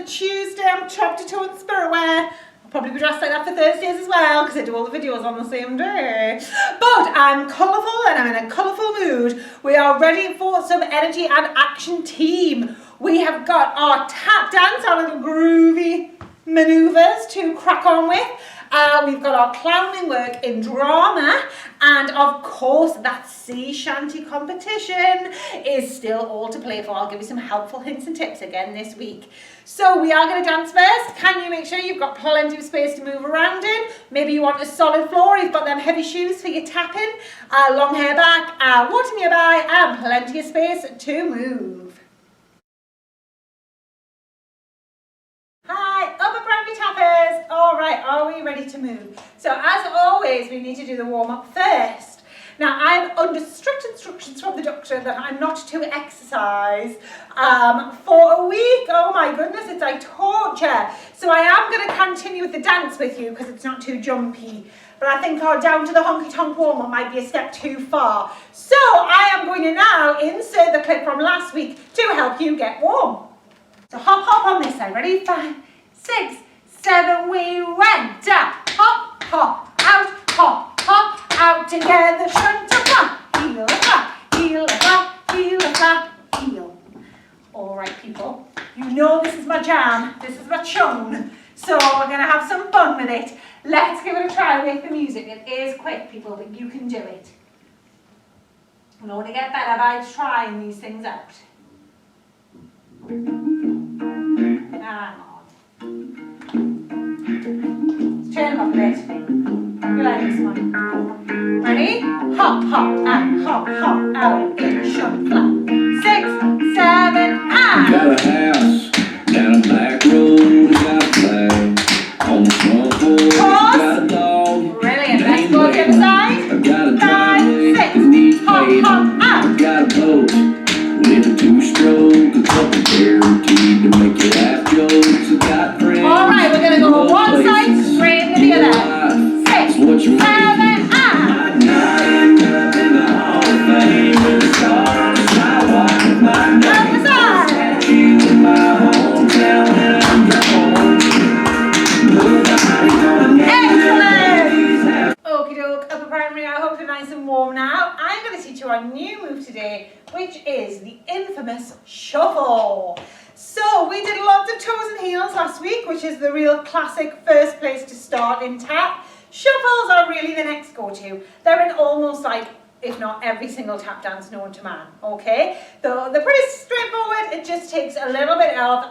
Tuesday. I'm top to toe in spirit wear. I'll probably be dressed like that for Thursdays as well because I do all the videos on the same day. But I'm colourful and I'm in a colourful mood. We are ready for some energy and action team. We have got our tap dance, our little groovy manoeuvres to crack on with. We've got our clowning work in drama, and of course that sea shanty competition is still all to play for. I'll give you some helpful hints and tips again this week. So we are going to dance first. Can you make sure you've got plenty of space to move around in? Maybe you want a solid floor, you've got them heavy shoes for your tapping, long hair back, water nearby, and plenty of space to move. Hi, upper primary tappers. All right, are we ready to move? So as always, we need to do the warm-up first. Now, I'm under strict instructions from the doctor that I'm not to exercise for a week. Oh my goodness, it's like torture. So I am going to continue with the dance with you because it's not too jumpy. But I think our down to the honky-tonk warm-up might be a step too far. So I am going to now insert the clip from last week to help you get warm. So hop on this side. Ready? 5, 6, 7, we went up. Hop, hop out together. Front to flap, heel, flap, heel. All right, people. You know this is my jam. This is my tune. So we're going to have some fun with it. Let's give it a try with the music. It is quick, people, but you can do it. We'll only get better by trying these things out. Hang on. Let's turn them up a bit. You like this one? Ready? Hop out in short flap. 6, 7, and. Got a house down a back road, got a flag on the front porch, got a dog. Brilliant. Let's go to the other side. I got a 5, 6, hop out. I got a boat with a 2-stroke, a couple guaranteed to make you laugh jokes. I got friends. All right, we're gonna go one side straight to the other. 6, 7, and. Not end up in the Hall of Fame with the stars. I walk with my name. Other side. You in my hometown and I'm gone. Nobody's gonna Excellent! Okie doke, upper primary, I hope you're nice and warm now. I'm going to teach you our new move today, which is the infamous shuffle. So we did lots of toes and heels last week, which is the real classic first place to start in tap. Shuffles are really the next go-to. They're in almost like, if not every single tap dance known to man, okay? So they're pretty straightforward. It just takes a little bit of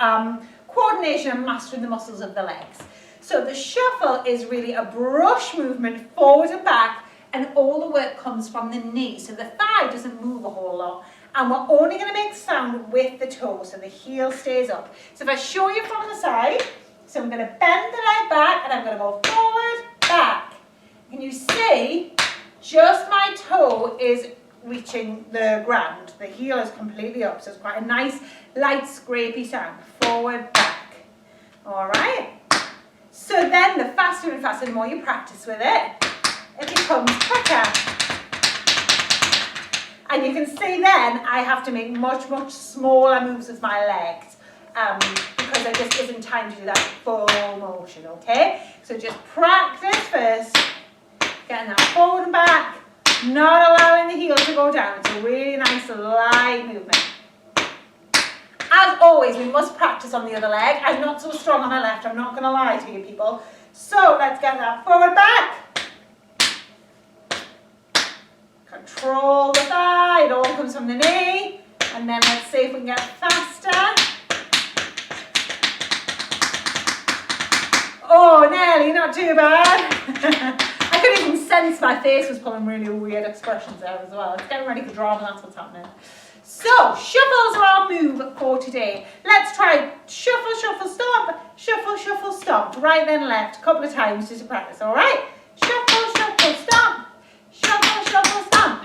coordination and mastering the muscles of the legs. So the shuffle is really a brush movement forward and back, and all the work comes from the knee. So the thigh doesn't move a whole lot. And we're only going to make sound with the toe, so the heel stays up. So if I show you from the side, so I'm going to bend the leg back, and I'm going to go forward, back. Can you see, just my toe is reaching the ground. The heel is completely up, so it's quite a nice, light, scrapey sound. Forward, back. All right? So then the faster and faster, the more you practice with it, it becomes quicker. And you can see then I have to make much smaller moves with my legs because there just isn't time to do that full motion, okay? So just practice first, getting that forward and back, not allowing the heel to go down. It's a really nice light movement. As always, we must practice on the other leg. I'm not so strong on my left, I'm not going to lie to you people. So let's get that forward back. Control the thigh, it all comes from the knee. And then let's see if we can get faster. Oh, nearly, not too bad. I could even sense my face was pulling really weird expressions there as well. It's getting ready for drama, that's what's happening. So, shuffles are our move for today. Let's try shuffle, shuffle, stomp, shuffle, shuffle, stomp. Right then left, a couple of times just to practice, all right? Shuffle, shuffle, stomp, shuffle, shuffle, stomp,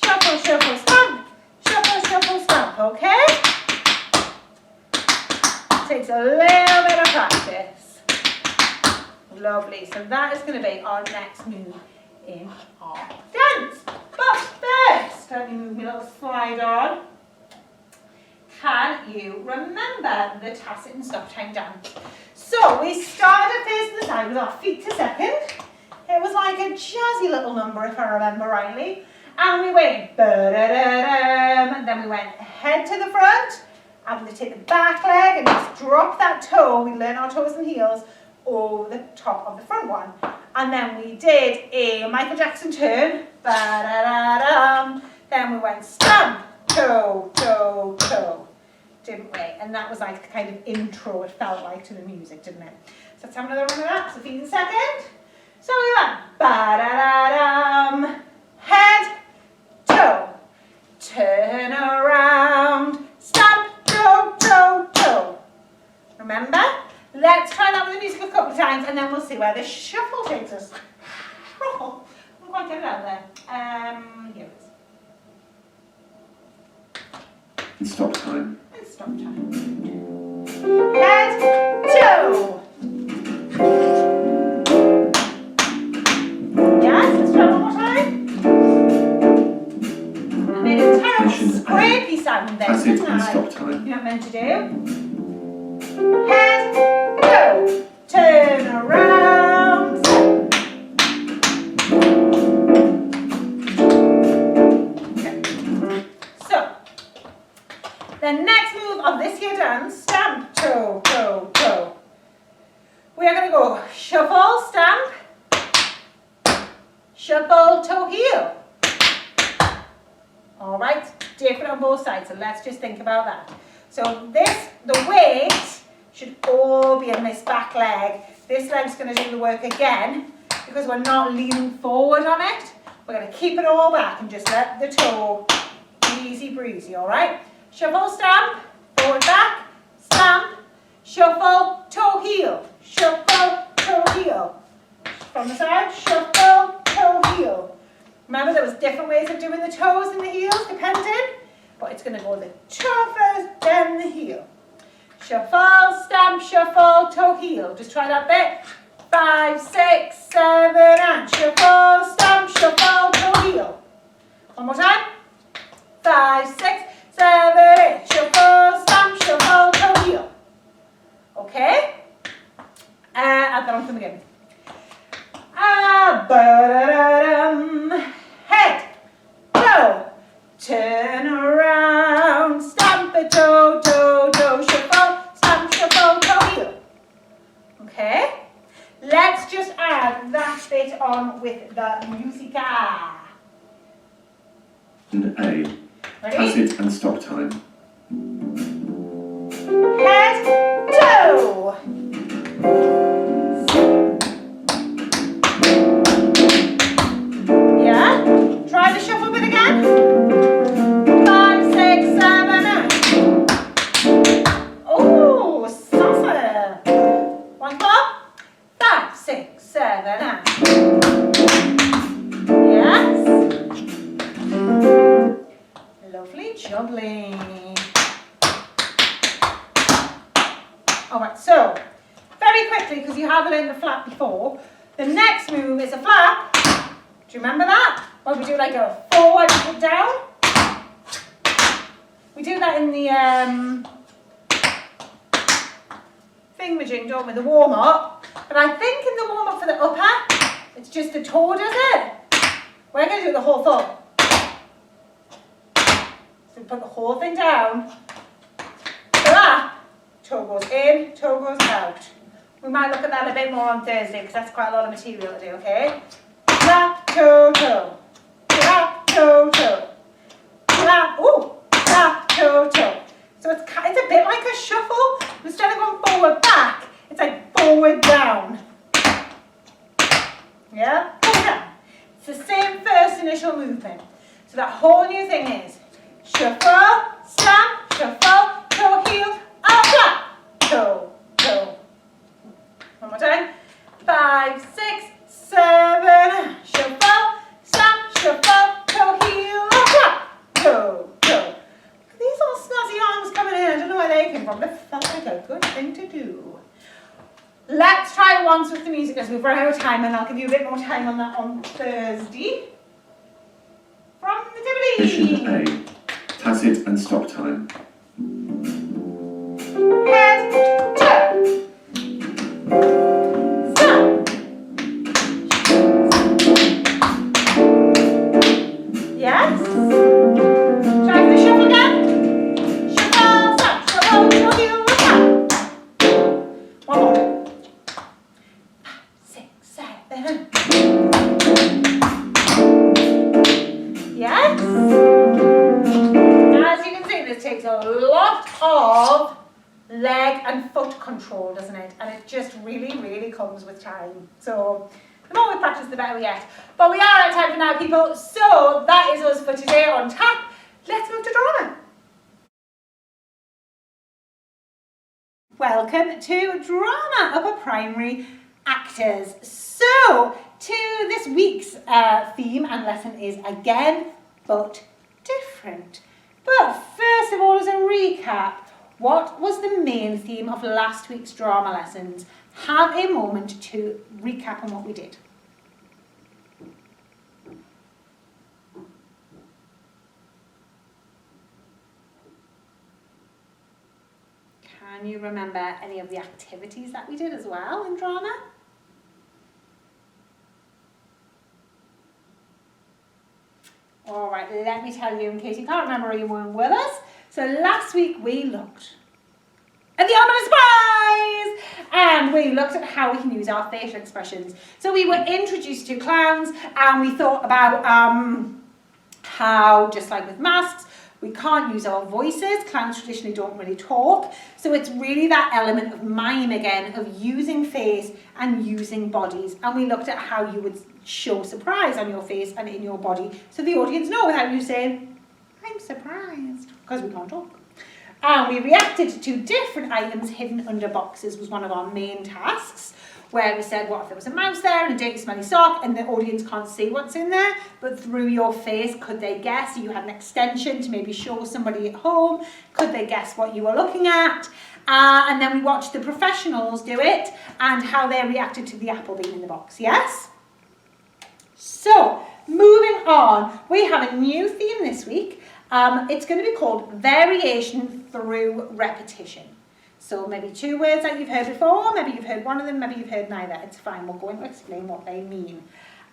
shuffle, shuffle, stomp, shuffle, shuffle, stomp, okay? Takes a little bit of practice. Lovely, so that is going to be our next move in our dance. But first, let me move my little slide on. Can you remember the tacit and stop time dance. So we started facing the side with our feet to second. It was like a jazzy little number if I remember rightly. And we went ba-da-da-dum, and then we went head to the front. I'm going to take the back leg and just drop that toe. We learn our toes and heels over the top of the front one. And then we did a Michael Jackson turn. Ba-da-da-dum. Then we went stamp, toe, toe, toe. Didn't we? And that was like the kind of intro it felt like to the music, didn't it? So let's have another run of that. So feet in second. So we went ba-da-da-dum. Head, toe. Turn around. Stamp, toe, toe, toe. Remember? Let's try that with the music a couple of times and then we'll see where the shuffle takes us. Oh, I'm quite get it out there. Here it is. And stop time. And stop time. Head, toe. Yes, let's try one more time. I made a terrible scrapey sound there, Tacit didn't and I? stop time. You're not meant to do. Head, toe, turn around. Okay. So, the next move of this here dance, stamp, toe, toe, toe. We are going to go shuffle, stamp, shuffle, toe, heel. All right, different on both sides, so let's just think about that. So the weight should all be in this back leg. This leg's going to do the work again because we're not leaning forward on it. We're going to keep it all back and just let the toe easy breezy, all right? Shuffle, stamp, forward, back, stamp, shuffle, toe, heel, shuffle, toe, heel. From the side, shuffle, toe, heel. Remember there was different ways of doing the toes and the heels depending, but it's going to go the toe first, then the heel. Shuffle, stamp, shuffle, toe, heel. Just try that bit. 5, 6, 7, and shuffle, stamp, shuffle, toe, heel. One more time. 5, 6, 7, 8. Shuffle, stamp, shuffle, toe, heel. Okay? Add that on from the beginning. Ba-da-da-dum. Head, toe, turn around, stamp a toe, toe, toe, shuffle, stamp, shuffle, toe, heel. Okay? Let's just add that bit on with the musica. And A. Ready? Tacit and stop time. Head, toe. Yeah? Try the shuffle bit again. 5, 6, 7, 8. Oh, salsa. One more. 5, 6, 7, 8. Yes. Lovely juggling. Alright, so very quickly, because you have learned the flap before, the next move is a flap. Do you remember that? Where we do like a forward and down? We do that in the thingamajig, don't we? The warm up. But I think in the warm up for the upper, it's just the toe, does it? We're going to do the whole foot. So put the whole thing down. Flap. Toe goes in, toe goes out. We might look at that a bit more on Thursday because that's quite a lot of material to do, okay? Flap, toe, toe. Flap, toe, toe. Flap, ooh, flap, toe, toe. So it's a bit like a shuffle. Instead of going forward, back, it's like forward, down. Yeah? Forward, down. It's the same first initial movement. So that whole new thing is shuffle, stamp, shuffle, toe, heel, up, flap, toe, toe. One more time. 5, 6, 7, shuffle, stamp, shuffle, toe, heel, up, flap, toe, toe. These little snazzy arms coming in, I don't know where they came from, but it felt like a good thing to do. Let's try it once with the music as we've run out of time, and I'll give you a bit more time on that on Thursday. From the Position Tivoli. A. Tacit and stop time. head, toe. Stop. Yes. Try the shuffle again. Shuffle, stop, shuffle, your heel, stop. One more. 5, 6, 7. Yes. As you can see, this takes a lot of leg and foot control, doesn't it? And it just really, really comes with time. So the more we practice, the better we get. But we are out of time for now, people. So that is us for today on tap. Let's move to drama. Welcome to Drama Upper Primary Actors. So, to this week's theme and lesson is again, but different. But first of all, as a recap, what was the main theme of last week's drama lessons? Have a moment to recap on what we did. Can you remember any of the activities that we did as well in drama? All right, let me tell you in case you can't remember or you weren't with us. So last week we looked at the element of surprise and we looked at how we can use our facial expressions. So we were introduced to clowns and we thought about how, just like with masks, we can't use our voices. Clowns traditionally don't really talk. So it's really that element of mime again, of using face and using bodies. And we looked at how you would show surprise on your face and in your body so the audience know without you saying, I'm surprised, because we can't talk. And we reacted to different items hidden under boxes was one of our main tasks, where we said, what if there was a mouse there and a dirty smelly sock and the audience can't see what's in there, but through your face, could they guess? You had an extension to maybe show somebody at home. Could they guess what you were looking at? And then we watched the professionals do it and how they reacted to the apple being in the box, yes? So, moving on, we have a new theme this week. It's going to be called Variation Through Repetition. So maybe 2 words that you've heard before, maybe you've heard one of them, maybe you've heard neither. It's fine, we're going to explain what they mean.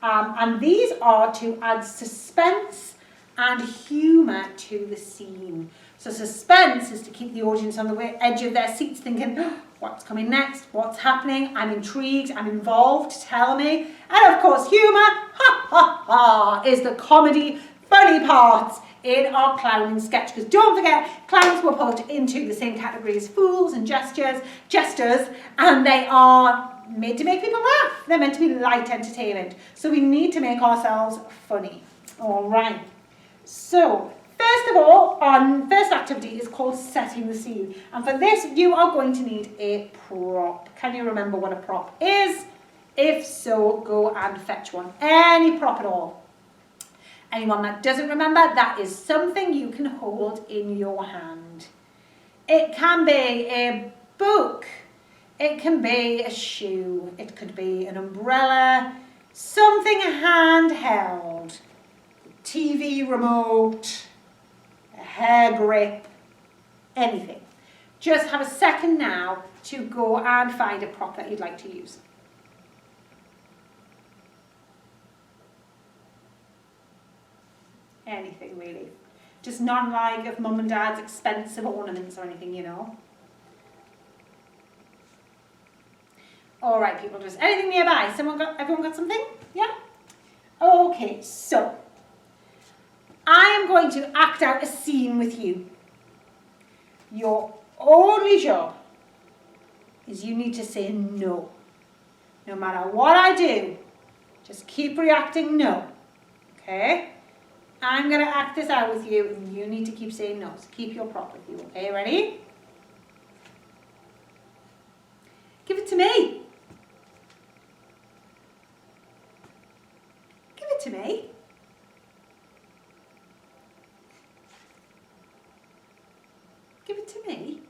And these are to add suspense and humour to the scene. So suspense is to keep the audience on the edge of their seats thinking, oh, what's coming next, what's happening, I'm intrigued, I'm involved, tell me. And of course humour, ha ha ha, is the comedy, funny parts in our clowning sketch, because don't forget, clowns were put into the same category as fools and jesters, and they are made to make people laugh. They're meant to be light entertainment. So we need to make ourselves funny. All right. So, first of all, our first activity is called setting the scene. And for this, you are going to need a prop. Can you remember what a prop is? If so, go and fetch one. Any prop at all. Anyone that doesn't remember, that is something you can hold in your hand. It can be a book, it can be a shoe, it could be an umbrella, something handheld, TV remote, a hair grip, anything. Just have a second now to go and find a prop that you'd like to use. Anything really. Just none like of mum and dad's expensive ornaments or anything, you know. All right, people, just anything nearby. Everyone got something? Yeah? Okay, so I am going to act out a scene with you. Your only job is you need to say no. No matter what I do, just keep reacting no. Okay? I'm going to act this out with you, and you need to keep saying no. So keep your prop with you, okay? Ready? Give it to me. Give it to me. Give it to me.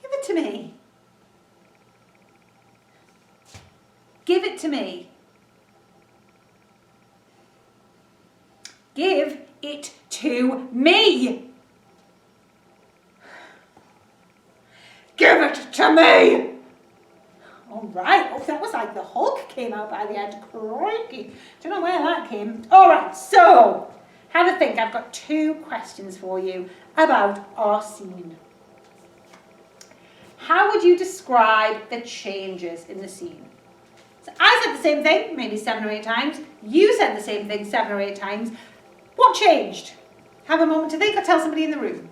Give it to me. Give it to me. Give it to me. Give it to me! All right, oh, that was like the Hulk came out by the end. Crikey. Don't know where that came. All right, so have a think. I've got 2 questions for you about our scene. How would you describe the changes in the scene? So I said the same thing, maybe 7 or 8 times. You said the same thing 7 or 8 times. What changed? Have a moment to think or tell somebody in the room.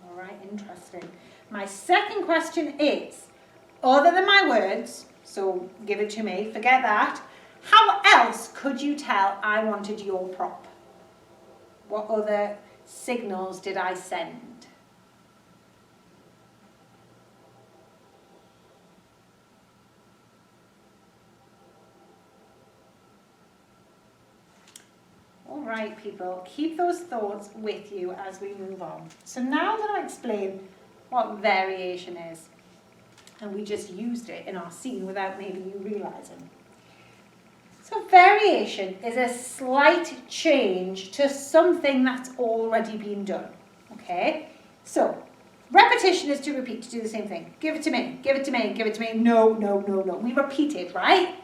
All right, interesting. My second question is, other than my words, so give it to me, forget that, how else could you tell I wanted your prop? What other signals did I send? All right, people, keep those thoughts with you as we move on. So now I'm going to explain what variation is. And we just used it in our scene without maybe you realising. So variation is a slight change to something that's already been done. Okay? So repetition is to repeat, to do the same thing. Give it to me, give it to me, give it to me. No, no, no, no. We repeated, right?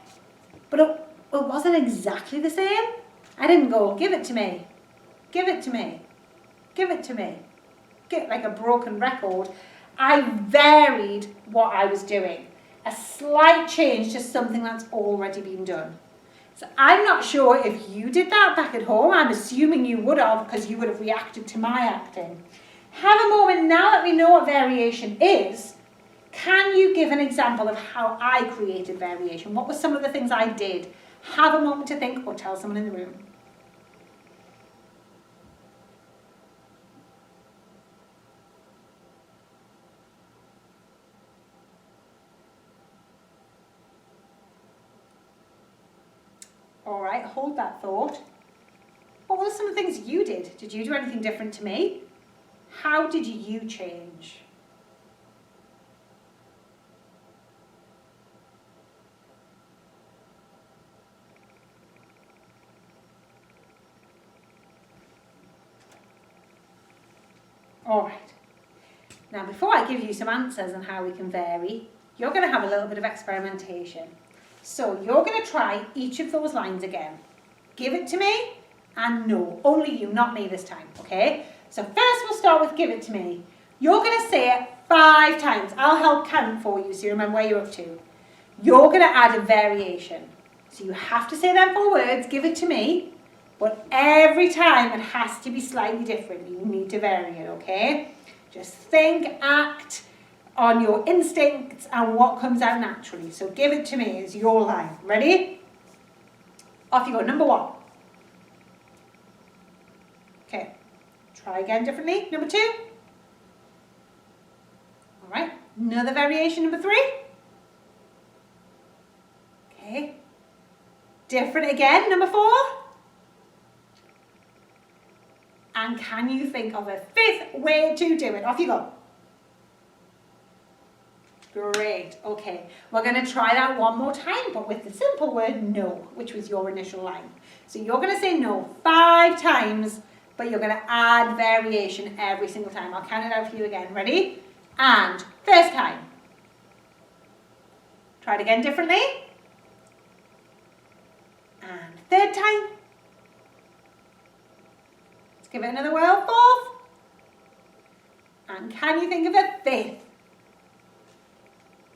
But it wasn't exactly the same. I didn't go, give it to me, give it to me, give it to me. Get like a broken record. I varied what I was doing. A slight change to something that's already been done. So I'm not sure if you did that back at home. I'm assuming you would have, because you would have reacted to my acting. Have a moment now that we know what variation is. Can you give an example of how I created variation? What were some of the things I did? Have a moment to think or tell someone in the room. All right, hold that thought. What were some of the things you did? Did you do anything different to me? How did you change? All right. Now, before I give you some answers on how we can vary, you're going to have a little bit of experimentation. So you're going to try each of those lines again. Give it to me and no. Only you, not me this time, okay? So first we'll start with give it to me. You're going to say it 5 times. I'll help count for you so you remember where you're up to. You're going to add a variation. So you have to say them 4 words, give it to me, but every time it has to be slightly different. You need to vary it, okay? Just think, act on your instincts and what comes out naturally. So give it to me is your line. Ready? Off you go. Number 1. Okay. Try again differently. Number 2. All right. Another variation. Number 3. Okay. Different again. Number 4. And can you think of a 5th way to do it? Off you go. Great, okay. We're going to try that one more time, but with the simple word no, which was your initial line. So you're going to say no 5 times, but you're going to add variation every single time. I'll count it out for you again. Ready? And first time. Try it again differently. And 3rd time. Let's give it another whirl. 4th. And can you think of a 5th?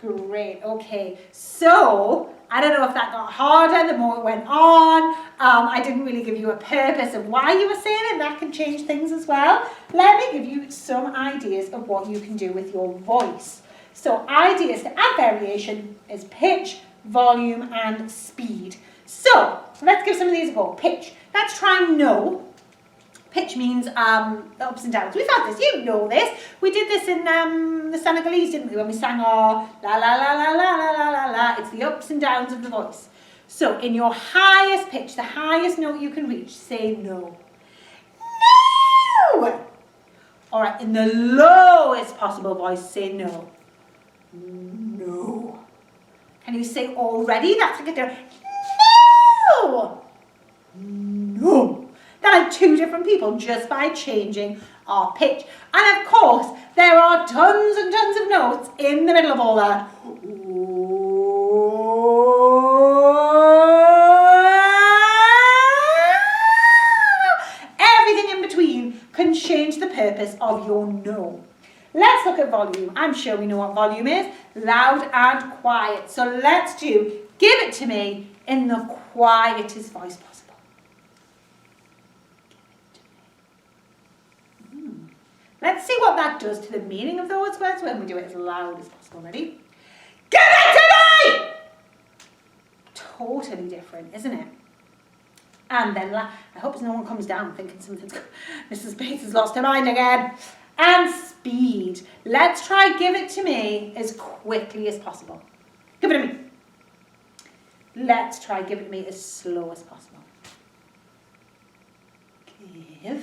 Great, okay. So, I don't know if that got harder the more it went on. I didn't really give you a purpose of why you were saying it. That can change things as well. Let me give you some ideas of what you can do with your voice. So, ideas to add variation is pitch, volume, and speed. So, let's give some of these a go. Pitch. Let's try no. Pitch means the ups and downs. We've had this, you know this. We did this in the Senegalese, didn't we? When we sang our la la la la la la la la la. It's the ups and downs of the voice. So in your highest pitch, the highest note you can reach, say no. No! All right, in the lowest possible voice, say no. No. Can you say already? That's like a no. No. They're like two different people just by changing our pitch. And of course, there are tons and tons of notes in the middle of all that. Everything in between can change the purpose of your no. Let's look at volume. I'm sure we know what volume is. Loud and quiet. So let's do give it to me in the quietest voice possible. Let's see what that does to the meaning of those words when we do it as loud as possible. Ready? Give it to me! Totally different, isn't it? And then, I hope no one comes down thinking Mrs. Bates has lost her mind again. And speed. Let's try give it to me as quickly as possible. Give it to me. Let's try give it to me as slow as possible. Give it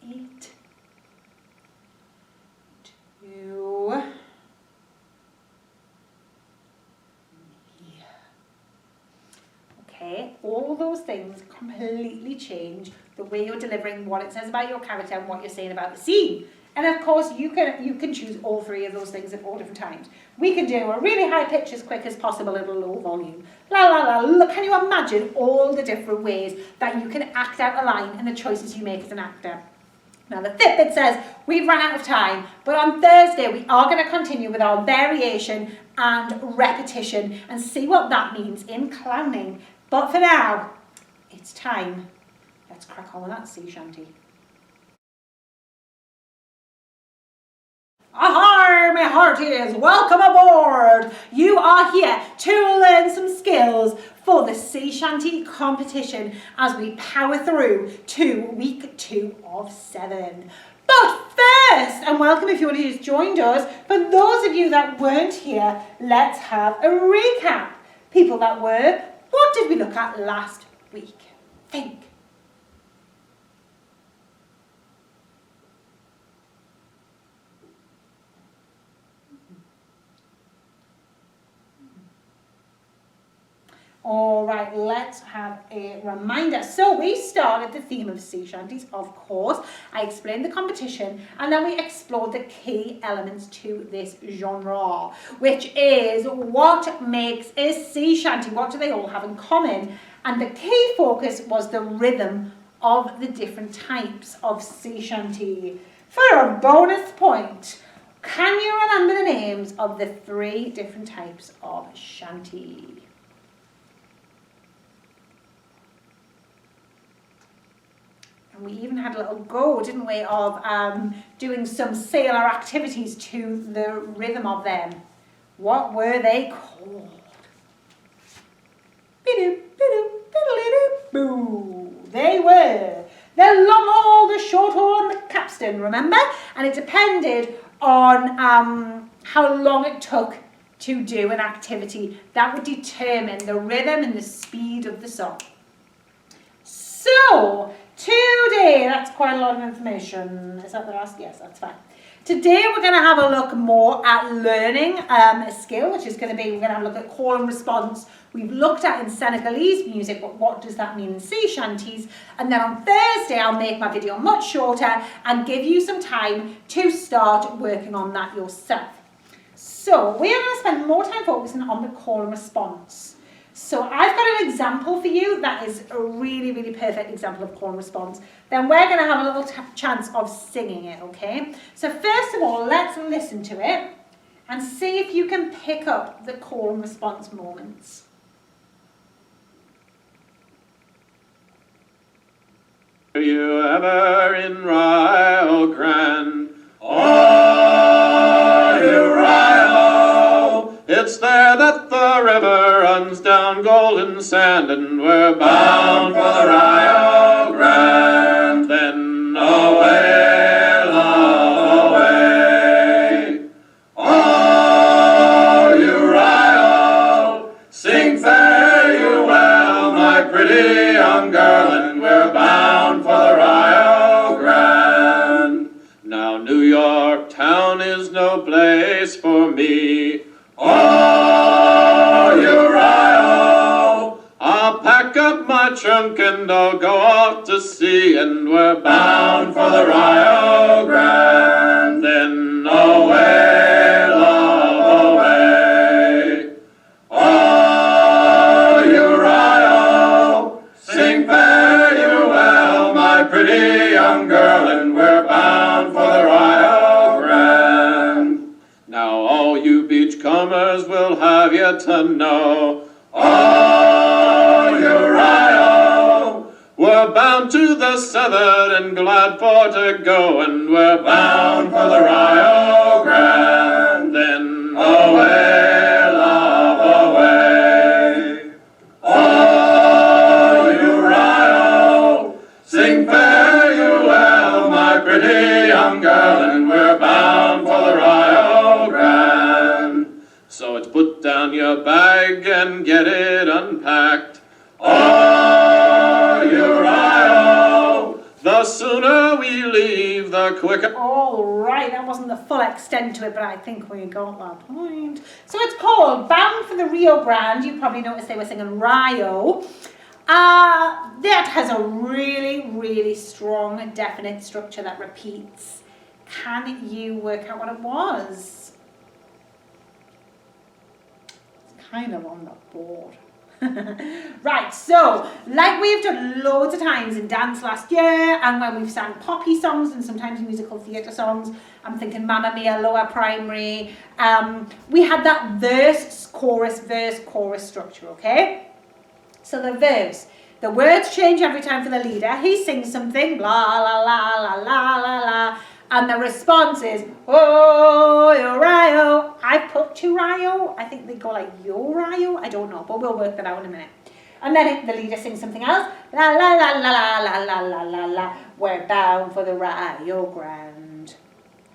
to me. Okay, all those things completely change the way you're delivering what it says about your character and what you're saying about the scene. And of course, you can choose all three of those things at all different times. We can do a really high pitch as quick as possible at a low volume. La la la. Look, can you imagine all the different ways that you can act out a line and the choices you make as an actor? Now the Fitbit says we've run out of time, but on Thursday we are going to continue with our variation and repetition and see what that means in clowning. But for now, it's time. Let's crack on with that sea shanty. Ahoy, my hearties! Welcome aboard! You are here to learn some skills for the sea shanty competition as we power through to week 2 of 7. But first, and welcome if you want to just joined us, for those of you that weren't here, let's have a recap. People that were, what did we look at last week? Think. All right, let's have a reminder. So we started the theme of sea shanties, of course. I explained the competition and then we explored the key elements to this genre, which is what makes a sea shanty, what do they all have in common? And the key focus was the rhythm of the different types of sea shanty. For a bonus point, can you remember the names of the 3 different types of shanty? We even had a little go, didn't we, of doing some sailor activities to the rhythm of them. What were they called? They were the long haul, the short haul, and the capstan, remember? And it depended on how long it took to do an activity. That would determine the rhythm and the speed of the song. So, today, that's quite a lot of information. Is that the last? Yes, that's fine. Today we're going to have a look more at learning a skill, which is going to be, we're going to have a look at call and response. We've looked at in Senegalese music, but what does that mean in sea shanties? And then on Thursday, I'll make my video much shorter and give you some time to start working on that yourself. So we are going to spend more time focusing on the call and response. So I've got an example for you that is a really, really perfect example of call and response. Then we're going to have a little chance of singing it, okay? So first of all, let's listen to it and see if you can pick up the call and response moments. Are you ever in Rio Grande? Oh, you Rio! It's there that the river runs down golden sand, and we're bound for the Rio Grande. Then away, love, away. Oh, you Rio! Sing fare you well, my pretty young girl, and we're bound for the Rio Grande. Now New York town is no place for me. Oh, Uriah, I'll pack up my trunk and I'll go off to sea, and we're bound for the Rio Grande. Then away, love, away. Oh, Uriah, sing fare you well, my pretty young girl, and we're bound for the Rio Grande. Now all you beachcombers will have you to know, oh, Uriah, we're bound to the southern and glad for to go, and we're bound for the Rio Grande. Then away, love, away. Oh, Uriah, sing fare you well, my pretty young girl, and we're bound for the Rio Grande. So it's put down your bag and get it unpacked. Oh, Uriah, the sooner we leave, the quicker. All right, that wasn't the full extent to it, but I think we got that point. So it's called Bound for the Rio Grande. You probably noticed they were singing Rio. That has a really, really strong, definite structure that repeats. Can you work out what it was? It's kind of on the board. Right, so like we've done loads of times in dance last year, and when we've sang poppy songs and sometimes musical theatre songs, I'm thinking Mamma Mia, Lower Primary, we had that verse, chorus, structure, okay? So the verse, the words change every time for the leader. He sings something, blah, la, la, la, la, la, la, and the response is, oh, Uriah. I put to Rio. I think they go like, yo, Rio. I don't know, but we'll work that out in a minute. And then the leader sings something else, la, la, la, la, la, la, la, la, la, la. We're bound for the Rio Grande.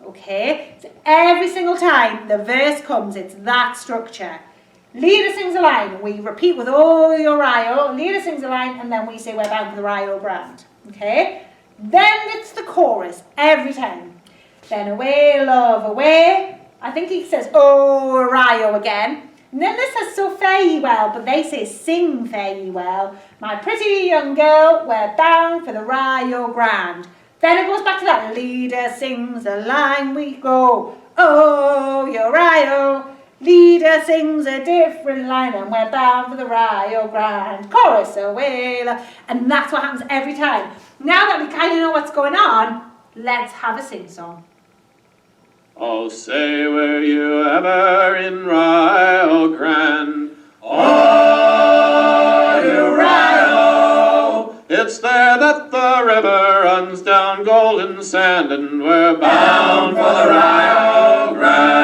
Okay? So every single time the verse comes, it's that structure. Leader sings a line, we repeat with oh, Uriah. Leader sings a line, and then we say we're bound for the Rio Grande. Okay? Then it's the chorus every time. Then away, love, away. I think he says, oh, Uriah again. And then this says, so fare ye well, but they say, sing fare ye well. My pretty young girl, we're bound for the Rio Grande. Then it goes back to that. Leader sings a line, we go, oh, Uriah. Leader sings a different line, and we're bound for the Rio Grande. Chorus away, love. And that's what happens every time. Now that we kind of know what's going on, let's have a sing-song. Oh, say were you ever in Rio Grande? Oh, Uriah, it's there that the river runs down golden sand, and we're bound for the Rio Grande.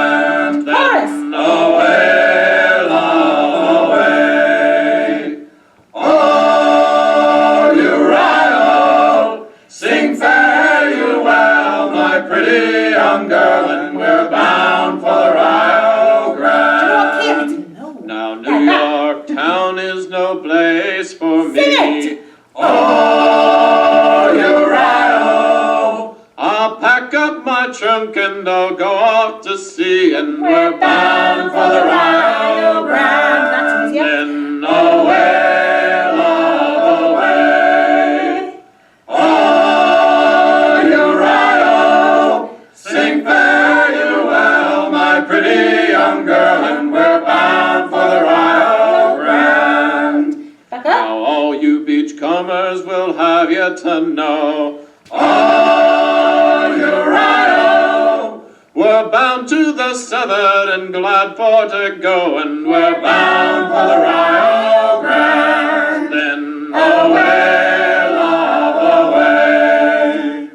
Then away, love, away. Oh, Uriah, sing fare you well, my pretty young girl, and we're bound for the Rio Grande. Now New York town is no place for me. Oh, Uriah, I'll pack up my trunk and I'll go off to sea, and we're bound for the Rio Grande. That's easier. Then away, love, away. Oh, Uriah, sing fare you well, my pretty young girl, and we're bound for the Rio Grande. Back Now up. all you beachcombers will have you to know, oh, Uriah, we're bound to the southern and glad for to go, and we're bound for the Rio Grande. Then away, love, away.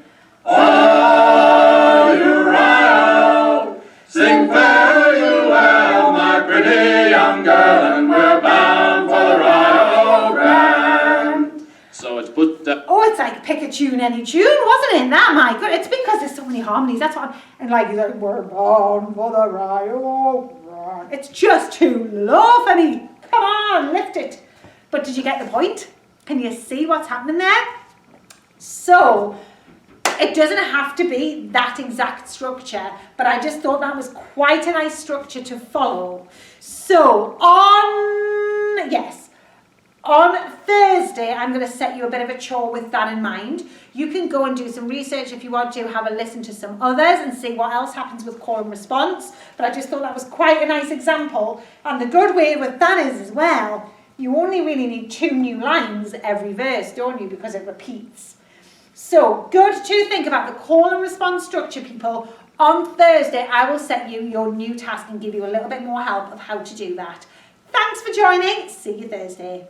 Oh, Uriah, sing fare you well, my pretty young girl, and we're bound for the Rio Grande. So it's put down. Oh, it's like pick a tune, any tune, wasn't it? That, my God. It's because there's so many harmonies. That's what and like, he's like, we're bound for the Rio Grande. It's just too low for me. Come on, lift it. But did you get the point? Can you see what's happening there? So, it doesn't have to be that exact structure, but I just thought that was quite a nice structure to follow. So on Thursday, I'm going to set you a bit of a chore with that in mind. You can go and do some research if you want to, have a listen to some others and see what else happens with call and response. But I just thought that was quite a nice example. And the good way with that is as well, you only really need 2 new lines every verse, don't you? Because it repeats. So good to think about the call and response structure, people. On Thursday, I will set you your new task and give you a little bit more help of how to do that. Thanks for joining. See you Thursday.